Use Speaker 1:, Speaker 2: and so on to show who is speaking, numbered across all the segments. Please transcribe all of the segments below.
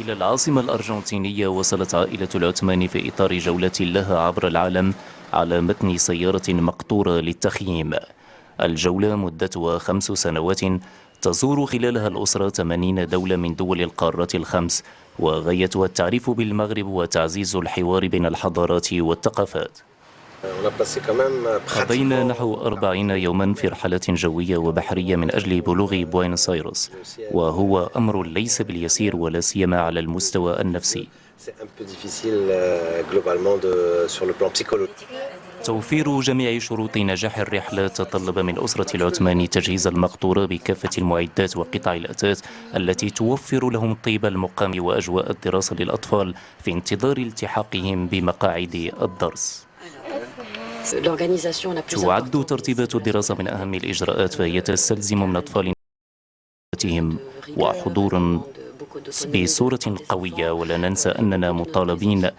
Speaker 1: إلى العاصمة الأرجنتينية وصلت عائلة العثماني في إطار جولة لها عبر العالم على متن سيارة مقطورة للتخييم. الجولة مدتها 5 سنوات، تزور خلالها الأسرة 80 دولة من دول القارات الخمس، وغايتها التعريف بالمغرب وتعزيز الحوار بين الحضارات والثقافات. قضينا نحو 40 يوما في رحلة جوية وبحرية من أجل بلوغ بوينس آيرس، وهو أمر ليس باليسير ولا سيما على المستوى النفسي. توفير جميع شروط نجاح الرحلة تطلب من أسرة العثماني تجهيز المقطورة بكافة المعدات وقطع الأثاث التي توفر لهم طيب المقام وأجواء الدراسة للأطفال في انتظار التحاقهم بمقاعد الدرس. تعد ترتيبات الدراسة من أهم الإجراءات، فهي تستلزم من أطفال وحضور بصورة قوية، ولا ننسى أننا مطالبين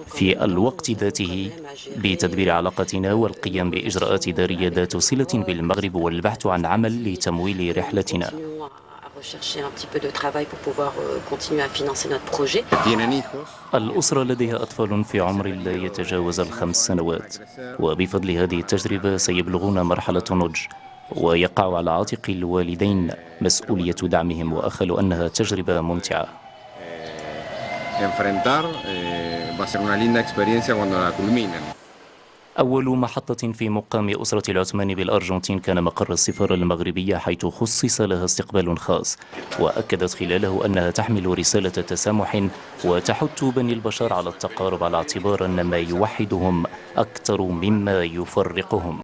Speaker 1: في الوقت ذاته بتدبير علاقتنا والقيام بإجراءات إدارية ذات صلة بالمغرب والبحث عن عمل لتمويل رحلتنا. الأسرة لديها أطفال في عمر لا يتجاوز ال5 سنوات، وبفضل هذه التجربة سيبلغون مرحلة النضج، ويقع على عاتق الوالدين مسؤولية دعمهم، وأخل أنها تجربة ممتعة. أول محطة في مقام أسرة العثماني بالأرجنتين كان مقر السفارة المغربية، حيث خصص لها استقبال خاص، وأكدت خلاله أنها تحمل رسالة تسامح وتحث بني البشر على التقارب، على اعتبار أن ما يوحدهم أكثر مما يفرقهم.